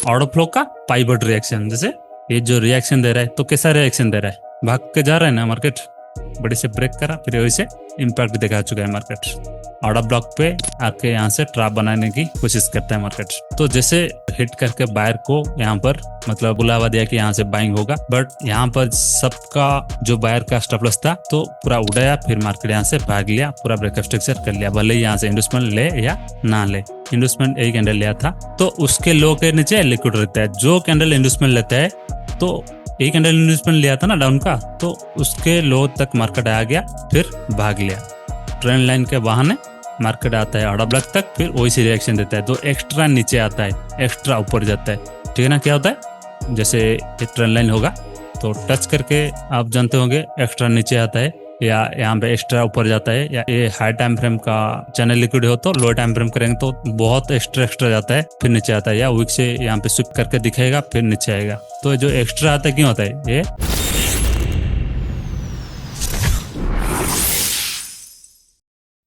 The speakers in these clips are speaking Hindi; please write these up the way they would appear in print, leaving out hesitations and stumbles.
ऑर्डर फ्लो का पाइवट रिएक्शन। जैसे ये जो रिएक्शन दे रहा है तो कैसा रिएक्शन दे रहा है, भाग के जा रहा है ना मार्केट, बड़े से ब्रेक करा फिर वही से इम्पैक्ट दिखा चुका है मार्केट। ऑर्डर ब्लॉक पे आके यहाँ से ट्रैप बनाने की कोशिश करता है मार्केट। तो जैसे हिट करके बायर को यहाँ पर मतलब बुलावा दिया कि यहाँ से बाइंग होगा, बट यहाँ पर सबका जो बायर का स्टॉप लॉस था तो पूरा उड़ाया, फिर मार्केट यहाँ से भाग लिया, पूरा ब्रेकअप स्ट्रक्चर कर लिया। भले ही यहाँ से इंडस्टमेंट ले या ना ले, इंडस्टमेंट एक कैंडल लिया था तो उसके लो के नीचे लिक्विड रहता है। जो कैंडल इंडस्टमेंट लेता है तो एक कैंडल इंडस्टमेंट लिया था ना डाउन का, तो उसके लो तक मार्केट आ गया, फिर भाग लिया। ट्रेंड लाइन के बहाने मार्केट आता है ऑर्डर ब्लॉक तक, फिर वही से रिएक्शन देता है। तो एक्स्ट्रा नीचे आता है, एक्स्ट्रा ऊपर जाता है, ठीक है ना। क्या होता है, जैसे ट्रेंड लाइन होगा तो टच करके आप जानते होंगे एक्स्ट्रा नीचे आता है, या यहाँ पे एक्स्ट्रा ऊपर जाता है, या ये हाई टाइम फ्रेम का चैनल लिक्विड हो तो लो टाइम फ्रेम करेंगे तो बहुत एक्स्ट्रा जाता है, फिर नीचे आता है, या वीक से यहाँ पे स्विप करके दिखाएगा फिर नीचे आएगा। तो जो एक्स्ट्रा आता है क्यों आता है, ये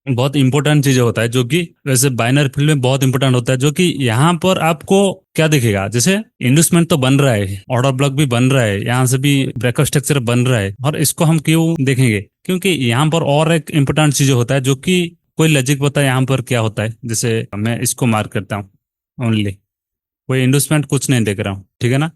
बहुत इंपॉर्टेंट चीज होता है, जो कि वैसे बाइनरी फील्ड में बहुत इंपॉर्टेंट होता है। जो कि यहाँ पर आपको क्या दिखेगा, जैसे इंडस्टमेंट तो बन रहा है, ऑर्डर ब्लॉक भी बन रहा है, यहाँ से भी ब्रेकअप स्ट्रक्चर बन रहा है, और इसको हम क्यों देखेंगे, क्योंकि यहाँ पर और एक इम्पोर्टेंट चीज होता है जो कि कोई लॉजिक पता है यहाँ पर क्या होता है। जैसे मैं इसको मार्क करता हूँ, ओनली कोई इंडस्टमेंट कुछ नहीं देख रहा हूँ, ठीक है ना।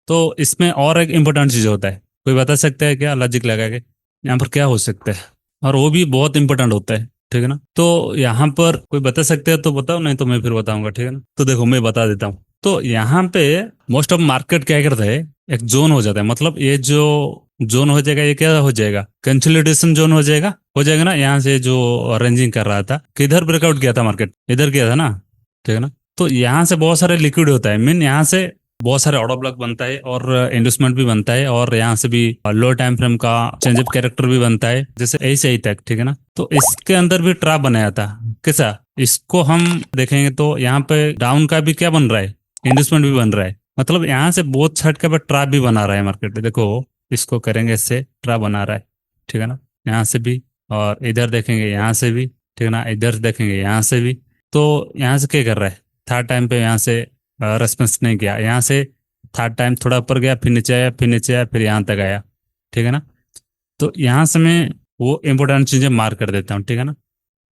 तो इसमें और एक इम्पोर्टेंट चीज होता है, कोई बता सकता है क्या लॉजिक लगा के यहाँ पर क्या हो सकता है, और वो भी बहुत इंपॉर्टेंट होता है, ठीक है ना। तो यहाँ पर कोई बता सकते हैं तो बताओ, नहीं तो मैं फिर बताऊंगा, ठीक है ना। तो देखो मैं बता देता हूँ। तो यहाँ पे मोस्ट ऑफ मार्केट क्या करता है, एक जोन हो जाता है, मतलब ये जो जोन हो जाएगा ये क्या हो जाएगा, कंसोलिडेशन जोन हो जाएगा ना। यहाँ से जो रेंजिंग कर रहा था, किधर ब्रेकआउट किया था मार्केट, इधर किया था ना, ठीक है ना। तो यहाँ से बहुत सारे लिक्विड होता है, मीन यहाँ से बहुत सारे ऑर्डर ब्लॉक बनता है और इंडस्टमेंट भी बनता है, और यहाँ से भी लो टाइम फ्रेम का चेंज ऑफ कैरेक्टर भी बनता है, जैसे ऐसे ही तक, ठीक है ना। तो इसके अंदर भी ट्रैप बनाया था, कैसा, इसको हम देखेंगे तो यहाँ पे डाउन का भी क्या बन रहा है, इंडस्टमेंट भी बन रहा है, मतलब यहाँ से बोथ साइड का ट्रैप भी बना रहा है मार्केट। देखो इसको करेंगे, इससे ट्रैप बना रहा है, ठीक है ना, यहाँ से भी, और इधर देखेंगे यहाँ से भी, ठीक है ना, इधर देखेंगे यहाँ से भी। तो यहाँ से क्या कर रहा है, थर्ड टाइम पे यहाँ से रेस्पॉन्स नहीं किया, यहाँ से थर्ड टाइम थोड़ा ऊपर गया, फिर नीचे आया, फिर नीचे आया, फिर यहाँ तक आया, ठीक है ना। तो यहाँ से मैं वो इम्पोर्टेंट चीजें मार्क कर देता हूँ, ठीक है ना,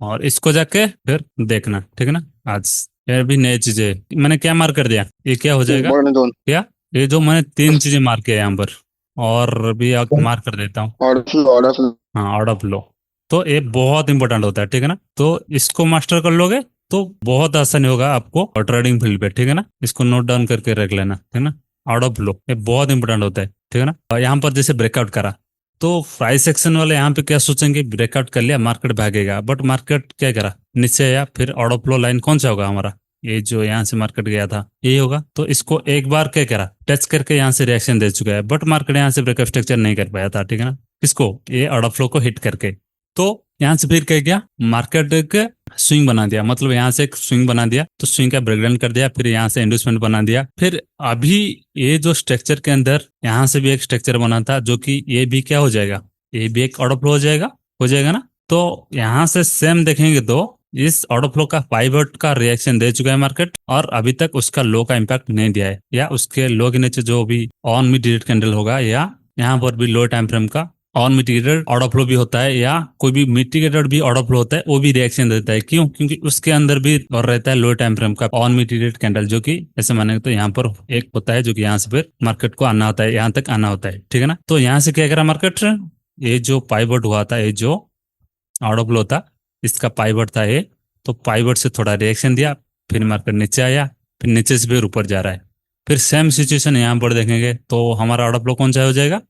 और इसको जाके फिर देखना, ठीक है ना। आज ये भी नई चीजें मैंने क्या मार्क कर दिया, ये क्या हो जाएगा, क्या ये जो मैंने 3 चीजें मार्क किया यहाँ पर, और भी मार्क कर देता हूँ, हाँ ऑर्डर फ्लो। तो ये बहुत इंपॉर्टेंट होता है, ठीक है ना। तो इसको मास्टर कर लोगे तो बहुत आसानी होगा आपको ट्रेडिंग फील्ड पे, ठीक है ना। इसको नोट डाउन करके रख लेना, ठीक है ना। ऑर्डर फ्लो ये बहुत इंपॉर्टेंट होता है, ठीक है ना। और यहाँ पर जैसे ब्रेकआउट करा तो प्राइस सेक्शन वाले यहाँ पे क्या सोचेंगे, ब्रेकआउट कर लिया मार्केट भागेगा, बट मार्केट क्या करा, नीचे आया, फिर ऑर्डर फ्लो लाइन कौन सा होगा हमारा, ये जो यहाँ से मार्केट गया था ये होगा। तो इसको एक बार क्या करा, टच करके यहाँ से रिएक्शन दे चुका है, बट मार्केट यहाँ से ब्रेकअप स्ट्रक्चर नहीं कर पाया था, ठीक है ना, किसको, ये ऑर्डर फ्लो को हिट करके। तो यहाँ से फिर क्या किया, मार्केट एक स्विंग बना दिया, मतलब यहाँ से एक स्विंग बना दिया, तो स्विंग का ब्रेकडाउन कर दिया, फिर यहाँ से इंडस्टमेंट बना दिया। फिर अभी ये जो स्ट्रक्चर के अंदर यहाँ से भी एक स्ट्रक्चर बना था, जो कि ये भी क्या हो जाएगा, ये भी एक ऑर्डर फ्लो हो जाएगा ना। तो यहाँ से सेम देखेंगे तो इस ऑर्डर फ्लो का पाइवट का रिएक्शन दे चुका है मार्केट, और अभी तक उसका लो का इम्पैक्ट नहीं दिया है, या उसके लो के नीचे जो भी ऑन मिड कैंडल होगा, या यहाँ पर भी लो टाइम फ्रेम का ऑन मिटिगेटेड ऑर्डर फ्लो भी होता है, या कोई भी मिटिगेटेड भी ऑर्डर फ्लो होता है, वो भी रिएक्शन देता है। क्यों, क्योंकि उसके अंदर भी और रहता है लो टाइम फ्रेम का ऑन मिटिगेटेड कैंडल, जो कि ऐसे माने तो यहाँ पर एक होता है जो कि यहाँ से फिर मार्केट को आना होता है, यहाँ तक आना होता है, ठीक है ना। तो यहाँ से क्या करा मार्केट, ये जो पाइवट हुआ था, ये जो ऑर्डर फ्लो था इसका पाइवट था ये, तो पाइवट से थोड़ा रिएक्शन दिया, फिर मार्केट नीचे आया, फिर नीचे से फिर ऊपर जा रहा है। फिर सेम सिचुएशन यहाँ पर देखेंगे तो हमारा ऑर्डर फ्लो कौन सा हो जाएगा,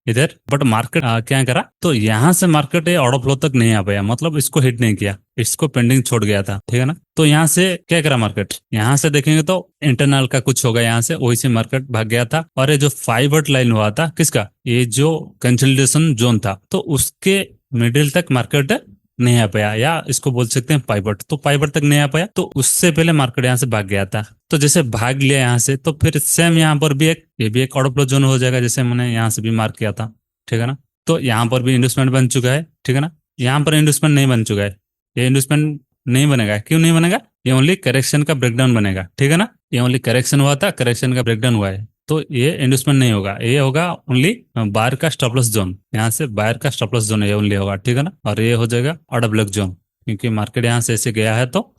इधर, बट मार्केट क्या करा, तो यहाँ से मार्केट ये ऑर्डर फ्लो तक नहीं आ पाया, मतलब इसको हिट नहीं किया, इसको पेंडिंग छोड़ गया था, ठीक है ना। तो यहाँ से क्या करा मार्केट, यहाँ से देखेंगे तो इंटरनल का कुछ होगा, यहाँ से वही से मार्केट भाग गया था। और ये जो 5 वर्ड लाइन हुआ था किसका, ये जो कंसोलिडेशन जोन था, तो उसके मिडिल तक मार्केट नहीं आ पाया, या इसको बोल सकते हैं पाइवट। तो पाइवट तक नहीं आ पाया, तो उससे पहले मार्केट यहाँ से भाग गया था। तो जैसे भाग लिया यहाँ से, तो फिर सेम यहाँ पर भी ये भी एक ऑर्डर फ्लो जोन हो जाएगा, जैसे मैंने यहाँ से भी मार्क किया था, ठीक है ना। तो यहाँ पर भी इन्वेस्टमेंट बन चुका है, ठीक है ना। यहाँ पर इन्वेस्टमेंट नहीं बन चुका है, ये इन्वेस्टमेंट नहीं बनेगा, क्यों नहीं बनेगा, ये ओनली करेक्शन का ब्रेकडाउन बनेगा, ठीक है ना। ये ओनली करेक्शन हुआ था, करेक्शन का ब्रेकडाउन हुआ है, तो ये इंडस्टमेंट नहीं होगा, ये होगा ओनली बायर का स्टॉप लॉस जोन। यहाँ से बायर का स्टॉप लॉस जोन ये ओनली होगा, ठीक है ना। और ये हो जाएगा ऑर्डर ब्लॉक जोन, क्योंकि मार्केट यहाँ से ऐसे गया है, तो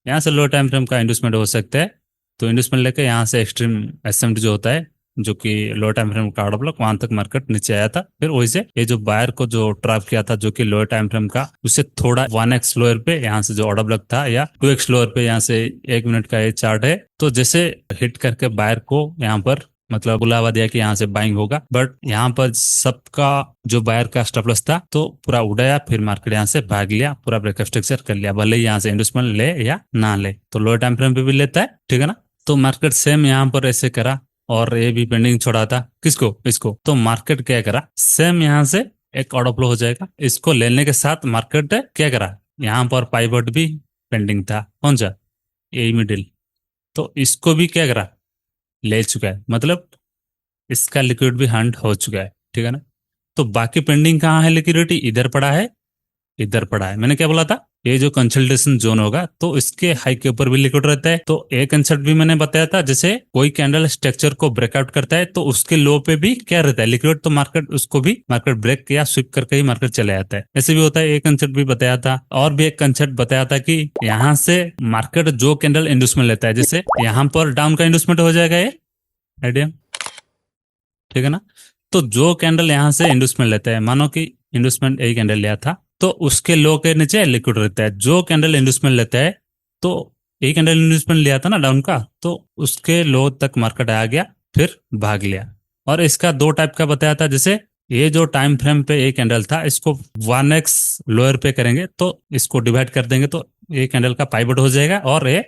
यहाँ से लो टाइम फ्रेम का इंडस्टमेंट हो सकता है। तो इंडस्टमेंट लेके यहाँ से एक्सट्रीम एसएमटी जो होता है, जो कि लो टाइम फ्रेम का ऑर्डर ब्लॉक, वहां तक मार्केट नीचे आया था। फिर वही से ये जो बायर को जो ट्रैप किया था, जो कि लो टाइम फ्रेम का, उससे थोड़ा 1x लोअर पे यहाँ से जो ऑर्डर ब्लॉक था, या 2x लोअर पे यहाँ से 1 मिनट का ये चार्ट है, तो जैसे हिट करके बायर को यहाँ पर मतलब बुलावा दिया कि यहाँ से बाइंग होगा, बट यहाँ पर सबका जो बायर का स्टॉप लॉस था तो पूरा उड़ाया, फिर मार्केट यहाँ से भाग लिया, पूरा ब्रेकअप स्ट्रक्चर कर लिया, भले ही यहाँ से इंडस्टमेंट ले या ना ले, तो लो टाइम फ्रेम पे भी लेता है, ठीक है ना। तो मार्केट सेम यहाँ पर ऐसे करा, और ये भी पेंडिंग छोड़ा था किसको, इसको। तो मार्केट क्या करा, सेम यहाँ से एक ऑर्डर फ्लो हो जाएगा, इसको लेने के साथ मार्केट क्या करा, यहाँ पर पाइवट भी पेंडिंग था, कौन सा, ए मिडिल, तो इसको भी क्या करा, ले चुका है, मतलब इसका लिक्विड भी हंट हो चुका है, ठीक है ना। तो बाकी पेंडिंग कहाँ है, लिक्विडिटी इधर पड़ा है, इधर पड़ा है। मैंने क्या बोला था, ये जो कंसल्टेशन जोन होगा तो इसके हाई के ऊपर भी लिक्विड रहता है। तो एक कंसेप्ट भी मैंने बताया था, जैसे कोई कैंडल स्ट्रक्चर को ब्रेकआउट करता है तो उसके लो पे भी क्या रहता है, लिक्विड, तो मार्केट उसको भी मार्केट ब्रेक या स्विप करके ही मार्केट चले जाता है, ऐसे भी होता है। एक कंसेप्ट भी बताया था, और भी एक कंसेप्ट बताया था कि यहाँ से मार्केट जो कैंडल इंडस्टमेंट लेता है, जैसे यहाँ पर डाउन का इंडस्टमेंट हो जाएगा ये आइडिया, ठीक है ना। तो जो कैंडल यहाँ से इंडस्टमेंट लेता है, मानो कि इंडस्टमेंट एक कैंडल लिया था, तो उसके लो के नीचे लिक्विड रहता है। जो कैंडल इंडस्टमेंट लेता है, तो एक कैंडल इंडस्टमेंट लिया था ना डाउन का, तो उसके लो तक मार्केट आ गया, फिर भाग लिया। और इसका दो टाइप का बताया था, जैसे ये जो टाइम फ्रेम पे एक कैंडल था, इसको 1x लोअर पे करेंगे, तो इसको डिवाइड कर देंगे, तो एक कैंडल का पाइवट हो जाएगा, और ये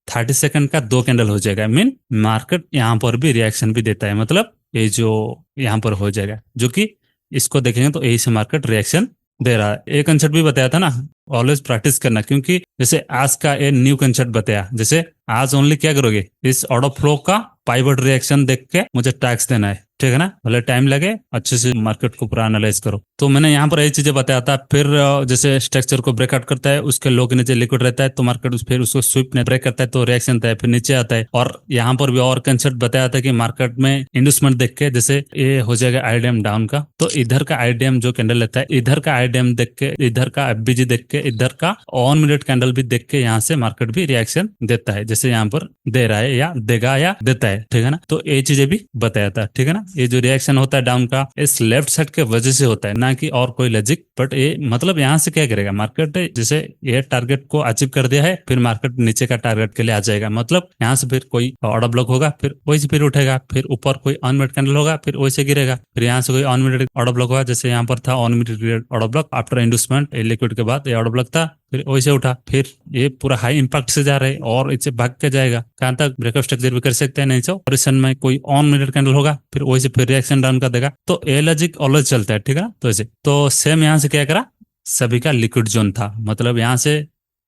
30 सेकंड का दो कैंडल हो जाएगा। मीन मार्केट यहाँ पर भी रिएक्शन भी देता है, मतलब ये जो यहाँ पर हो जाएगा, जो कि इसको देखेंगे तो यही से मार्केट रिएक्शन दे रहा है। एक कंसेप्ट भी बताया था ना, ऑलवेज प्रैक्टिस करना, क्योंकि जैसे आज का ये न्यू कंसेप्ट बताया, जैसे आज ओनली क्या करोगे, इस ऑर्डर फ्लो का पाइवट रिएक्शन देख के मुझे टैक्स देना है, ठीक है ना, भले टाइम लगे, अच्छे से मार्केट को पूरा एनालाइज करो। तो मैंने यहाँ पर यही चीजें बताया था। फिर जैसे स्ट्रक्चर को ब्रेकआउट करता है, उसके लो के नीचे लिक्विड रहता है, तो मार्केट फिर उसको स्विप ने ब्रेक करता है, तो रिएक्शन आता है, फिर नीचे आता है। और यहाँ पर भी और कंसेप्ट बताया था कि मार्केट में इंडस्टमेंट देख के, जैसे ये हो जाएगा आईडीएम डाउन का, तो इधर का आईडीएम जो कैंडल लेता है, इधर का आईडीएम देख के, इधर का एफबीजी देख के, इधर का ऑन मिनट कैंडल भी देख के, यहाँ से मार्केट भी रिएक्शन देता है, जैसे यहाँ पर दे रहा है या देगा या देता है, ठीक है ना। तो ये चीजें भी बताया था, ठीक है ना। ये जो रिएक्शन होता है डाउन का, इस लेफ्ट साइड के वजह से होता है, ना कि और कोई लॉजिक। बट ये मतलब यहाँ से क्या करेगा मार्केट, जैसे ये टारगेट को अचीव कर दिया है, फिर मार्केट नीचे का टारगेट के लिए आ जाएगा, मतलब यहाँ से फिर कोई ऑर्डर ब्लॉक होगा, फिर वही से फिर उठेगा, फिर ऊपर कोई ऑन मिनट कैंडल होगा, फिर वही से गिरेगा, फिर यहाँ से कोई ऑन मिनट ऑर्डर ब्लॉक होगा, जैसे यहाँ पर था on minute order block after inducement liquid के बाद ये ऑर्डर ब्लॉक था, फिर वैसे उठा, फिर ये पूरा हाई इंपैक्ट से जा रहे हैं और इससे भाग के जाएगा कहां तक, ब्रेकअप स्ट्रक्चर भी कर सकते हैं, नहीं तो पोजीशन में कोई ऑन मिनट कैंडल होगा, फिर वैसे फिर रिएक्शन डाउन कर देगा। तो ये लॉजिक ऑलवेज चलता है, ठीक है ना। तो ऐसे तो सेम यहाँ से क्या करा, सभी का लिक्विड जोन था, मतलब यहाँ से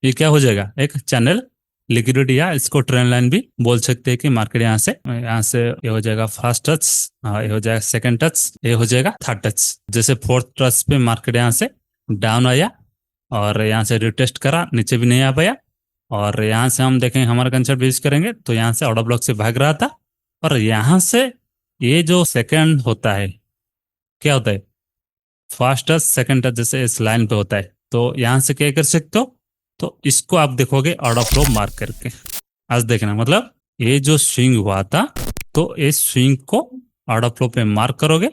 ये क्या हो जाएगा, एक चैनल लिक्विडिटी, या इसको ट्रेंड लाइन भी बोल सकते हैं कि मार्केट यहाँ से ये हो जाएगा फर्स्ट टच, ये हो जाएगा सेकंड टच, ये हो जाएगा थर्ड टच। जैसे फोर्थ टच पे मार्केट यहाँ से डाउन आया, और यहाँ से रिटेस्ट करा, नीचे भी नहीं आ पाया, और यहाँ से हम देखें हमारा कंसेप्ट यूज करेंगे, तो यहाँ से ऑर्डर ब्लॉक से भाग रहा था, और यहाँ से ये जो सेकंड होता है, क्या होता है, फर्स्ट टच सेकंड टच, जैसे इस लाइन पे होता है, तो यहाँ से क्या कर सकते हो, तो इसको आप देखोगे ऑर्डर फ्लो मार्क करके, आज देखना, मतलब ये जो स्विंग हुआ था, तो इस स्विंग को ऑर्डर फ्लो पे मार्क करोगे,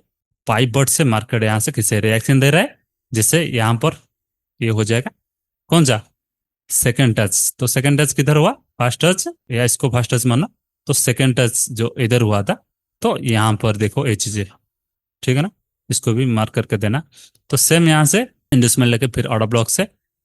पाइवट से मार्केट यहाँ से किसे रिएक्शन दे रहा है, जैसे यहाँ पर ये हो जाएगा कौन सा, सेकंड टच। तो सेकंड टच किधर हुआ, फर्स्ट टच, या इसको फर्स्ट टच मानना, तो सेकंड टच जो इधर हुआ था, तो यहाँ पर देखो ये चीजें, ठीक है ना, इसको भी मार्क करके देना। तो सेम यहाँ से इंडस्टमेंट लेके फिर ऑर्डर ब्लॉक से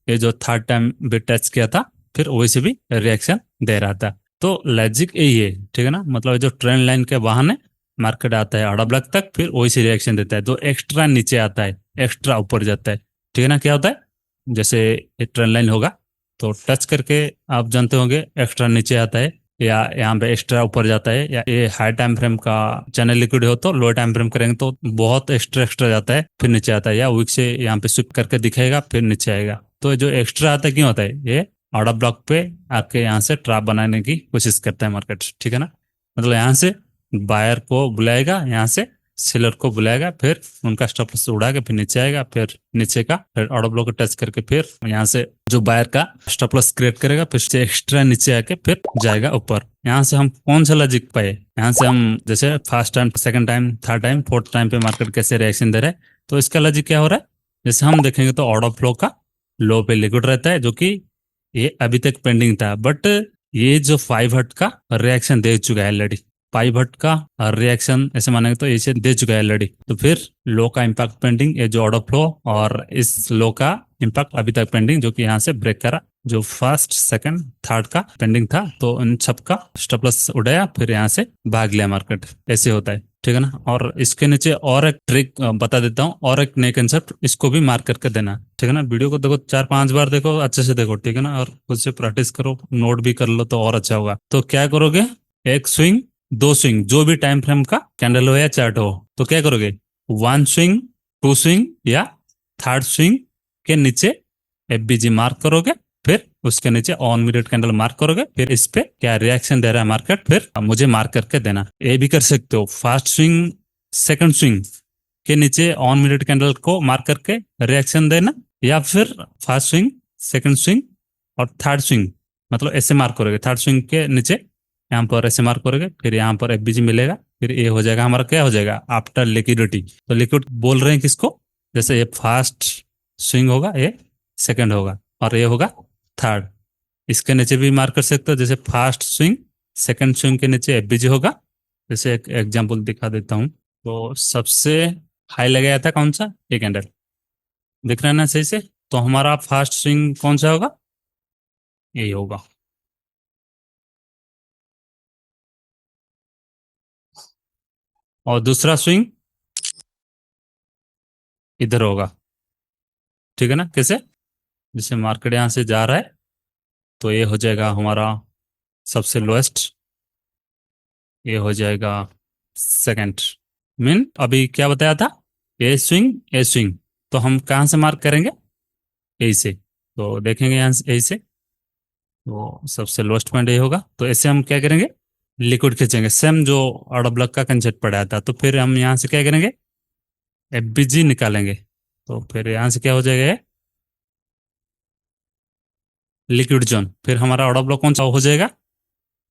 ये जो थर्ड टाइम भी टच किया था, फिर वैसे भी रिएक्शन दे रहा था। तो लॉजिक यही है, ठीक है ना, मतलब जो ट्रेंड लाइन के बहाने मार्केट आता है ऑर्डर ब्लॉक तक, फिर वैसे रिएक्शन देता है, जो एक्स्ट्रा नीचे आता है, एक्स्ट्रा ऊपर जाता है, ठीक है ना। क्या होता है, जैसे ये ट्रेंड लाइन होगा, तो टच करके आप जानते होंगे एक्स्ट्रा नीचे आता है, या यहाँ पे एक्स्ट्रा ऊपर जाता है, या ये हाई टाइम फ्रेम का चैनल लिक्विड हो तो लो टाइम फ्रेम करेंगे तो बहुत एक्स्ट्रा एक्स्ट्रा जाता है, फिर नीचे आता है, या वीक से यहाँ पे स्विप करके दिखाएगा, फिर नीचे आएगा। तो जो एक्स्ट्रा आता है क्यों आता है, ये ऑर्डर ब्लॉक पे आके यहाँ से ट्रैप बनाने की कोशिश करता है मार्केट, ठीक है ना। मतलब यहाँ से बायर को बुलाएगा, यहाँ से सेलर को बुलाएगा, फिर उनका स्टॉप लॉस उड़ा के फिर नीचे आएगा, फिर नीचे का फिर ऑर्डर ब्लॉक को टच करके फिर यहाँ से जो बायर का स्टॉप लॉस क्रिएट करेगा, फिर से एक्स्ट्रा नीचे आके फिर जाएगा ऊपर। यहाँ से हम कौन सा लॉजिक पाए, यहाँ से हम जैसे first time, second time, third time, fourth time पे मार्केट कैसे रिएक्शन दे रहा है, तो इसका लॉजिक क्या हो रहा है। जैसे हम देखेंगे तो ऑर्डर फ्लो का लो पे लिक्विड रहता है, जो कि ये अभी तक पेंडिंग था, बट ये जो 5 हर्ट का रिएक्शन दे चुका है ऑलरेडी। 5 हर्ट का रिएक्शन ऐसे मानेंगे तो इसे दे चुका है ऑलरेडी, तो फिर लो का इम्पैक्ट पेंडिंग, ये जो ऑर्डर फ्लो और इस लो का इम्पैक्ट अभी तक पेंडिंग, जो कि यहाँ से ब्रेक करा। जो फर्स्ट, सेकंड, थर्ड का पेंडिंग था, तो इन सब का स्टॉप लॉस उड़ाया, फिर यहाँ से भाग लिया मार्केट। ऐसे होता है, ठीक है ना। और इसके नीचे और एक ट्रिक बता देता हूँ, और एक नए कंसेप्ट, इसको भी मार्क करके देना, ठीक है ना। वीडियो को देखो 4-5 बार देखो, अच्छे से देखो, ठीक है ना, और खुद से प्रैक्टिस करो, नोट भी कर लो तो और अच्छा होगा। तो क्या करोगे, एक स्विंग, दो स्विंग, जो भी टाइम फ्रेम का कैंडल हो या चार्ट हो, तो क्या करोगे, 1 स्विंग, 2 स्विंग या थर्ड स्विंग के नीचे एफबीजी मार्क करोगे, फिर उसके नीचे ऑन मिनट कैंडल मार्क करोगे, फिर इस पे क्या रिएक्शन दे रहा है मार्केट, फिर मुझे मार्क करके देना। ये भी कर सकते हो, फर्स्ट स्विंग, सेकंड स्विंग के नीचे ऑन मिनट कैंडल को मार्क करके रिएक्शन देना, या फिर फर्स्ट स्विंग, सेकंड स्विंग और थर्ड स्विंग, मतलब ऐसे मार्क करोगे, थर्ड स्विंग के नीचे यहाँ पर ऐसे मार्क करोगे, फिर यहाँ पर एफबीजी मिलेगा, फिर ये हो जाएगा हमारा, क्या हो जाएगा, आफ्टर लिक्विडिटी। तो लिक्विड बोल रहे हैं किसको, जैसे ये फर्स्ट स्विंग होगा, ये सेकंड होगा, और ये होगा थर्ड। इसके नीचे भी मार्क कर सकते हो, जैसे फर्स्ट स्विंग, सेकंड स्विंग के नीचे एफबीजी होगा। जैसे एक एग्जांपल दिखा देता हूँ, तो सबसे हाई लगाया था कौन सा, ये कैंडल दिख रहा है ना सही से, तो हमारा फर्स्ट स्विंग कौन सा होगा, यही होगा। और दूसरा स्विंग इधर होगा, ठीक है ना। कैसे, जैसे मार्केट यहाँ से जा रहा है, तो ये हो जाएगा हमारा सबसे लोएस्ट, ये हो जाएगा सेकंड। मीन अभी क्या बताया था, ए स्विंग, ए स्विंग, तो हम कहाँ से मार्क करेंगे, यही से। तो देखेंगे यहाँ से यही से, तो सबसे लोएस्ट पॉइंट ये होगा। तो ऐसे हम क्या करेंगे, लिक्विड खींचेंगे, सेम जो ऑर्डर ब्लॉक का कंसेप्ट पढ़ाया था। तो फिर हम यहाँ से क्या करेंगे, एफबीजी निकालेंगे, तो फिर यहाँ से क्या हो जाएगा, लिक्विड जोन। फिर हमारा ऑर्डर ब्लॉक कौन सा हो जाएगा,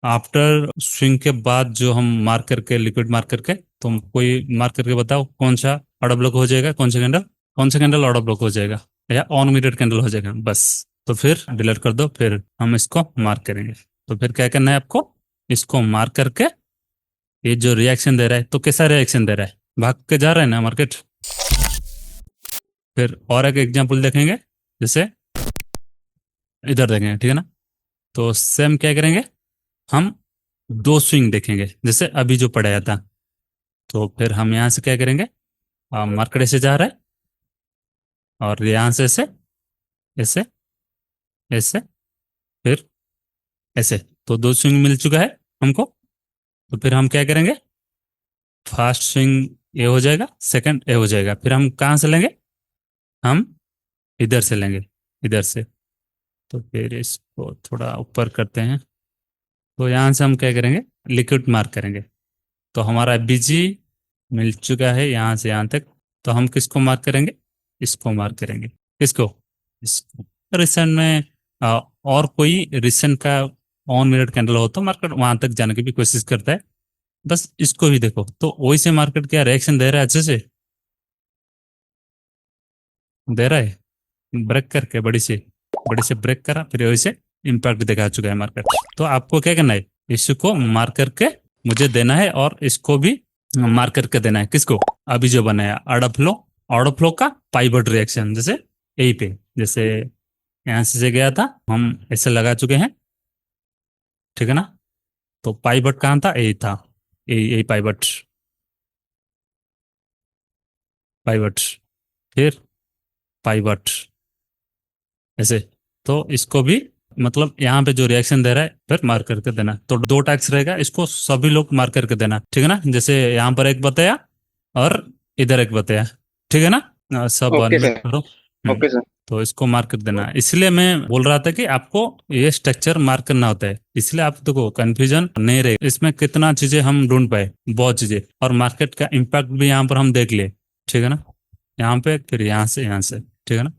आफ्टर स्विंग के बाद जो हम मार्क करके, लिक्विड मार्क करके, तुम कोई मार्क करके बताओ कौन सा ऑर्डर ब्लॉक हो जाएगा, कौन सा कैंडल, कौन सा कैंडल ऑर्डर ब्लॉक हो जाएगा, या ऑन मिरर कैंडल हो जाएगा, बस। तो फिर डिलीट कर दो, फिर हम इसको मार्क करेंगे। तो फिर क्या करना है आपको, इसको मार्क करके, ये जो रिएक्शन दे रहा है, तो कैसा रिएक्शन दे रहा है, भाग के जा रहा है ना मार्केट। फिर और एक एग्जाम्पल देखेंगे, जैसे इधर देखेंगे, ठीक है ना। तो सेम क्या करेंगे, हम 2 स्विंग देखेंगे, जैसे अभी जो पढ़ाया था। तो फिर हम यहाँ से क्या करेंगे, मार्केट ऐसे जा रहा है, और यहाँ से ऐसे, ऐसे, ऐसे, फिर ऐसे, तो 2 स्विंग मिल चुका है हमको। तो फिर हम क्या करेंगे, फर्स्ट स्विंग ये हो जाएगा, सेकंड ये हो जाएगा, फिर हम कहाँ से लेंगे, हम इधर से लेंगे, इधर से। तो फिर इसको थोड़ा ऊपर करते हैं, तो यहाँ से हम क्या करेंगे, लिक्विड मार्क करेंगे। तो हमारा बीजी मिल चुका है यहाँ से यहाँ तक, तो हम किसको मार्क करेंगे, इसको मार्क करेंगे, किसको, इसको। रिसेंट में और कोई रिसेंट का ऑन मिनट कैंडल हो तो मार्केट वहां तक जाने की भी कोशिश करता है, बस इसको भी देखो। तो वही से मार्केट क्या रिएक्शन दे रहा है, अच्छे से दे रहा है, ब्रेक करके बड़ी से ब्रेक करा, फिर वही से इम्पैक्ट दिखा चुका है मार्केट। तो आपको क्या करना है, इसको मार्क करके मुझे देना है, और इसको भी मार्क करके देना है, किसको, अभी जो बनाया ऑर्डर फ्लो का पाइवट रिएक्शन, जैसे यही पे, जैसे यहाँ से गया था, हम ऐसे लगा चुके हैं, ठीक है ना। तो पाइवट कहाँ था, यही था, यही पाइवट, पाइवट, फिर पाइवट, ऐसे। तो इसको भी मतलब यहाँ पे जो रिएक्शन दे रहा है, फिर मार्क करके देना। तो 2 टैक्स रहेगा, इसको सभी लोग मार्क करके देना, ठीक है ना। जैसे यहाँ पर एक बताया और इधर एक बताया, ठीक है ना। सब ओके अनम्यूट सर। करो, ओके सर। तो इसको मार्क कर देना। इसलिए मैं बोल रहा था कि आपको ये स्ट्रक्चर मार्क करना होता है, इसलिए आप देखो कंफ्यूजन नहीं रहे इसमें। कितना चीजें हम ढूंढ पाए, बहुत चीजें, और मार्केट का इम्पैक्ट भी यहाँ पर हम देख लिए, ठीक है ना। यहाँ पे फिर यहाँ से, ठीक है ना।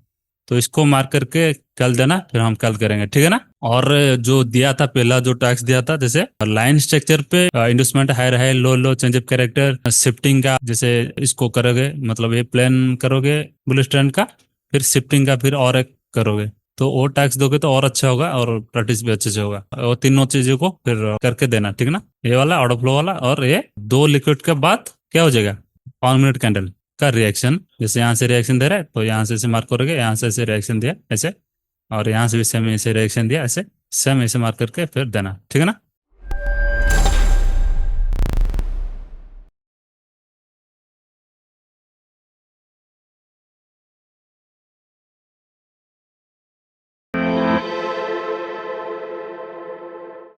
तो इसको मार्क करके कल देना, फिर हम कल करेंगे, ठीक है ना। और जो दिया था पहला जो टैक्स दिया था, जैसे लाइन स्ट्रक्चर पे inducement higher high low low change of character shifting का, जैसे इसको करोगे मतलब ये प्लान करोगे बुलिश ट्रेंड का, फिर शिफ्टिंग का फिर और एक करोगे, तो वो टैक्स दोगे तो और अच्छा होगा और प्रैक्टिस भी अच्छे से होगा। वो तीनों चीजों को फिर करके देना, ठीक है ना। ये वाला ऑर्डर फ्लो वाला, और ये दो लिक्विड के बाद क्या हो जाएगा, 5 मिनट कैंडल का रिएक्शन। जैसे यहाँ से रिएक्शन दे रहा है तो यहाँ से ऐसे मार्क करोगे, यहाँ से ऐसे रिएक्शन दिया ऐसे, और यहाँ से भी सेम ऐसे रिएक्शन दिया ऐसे, सेम ऐसे मार्क करके फिर देना, ठीक है ना।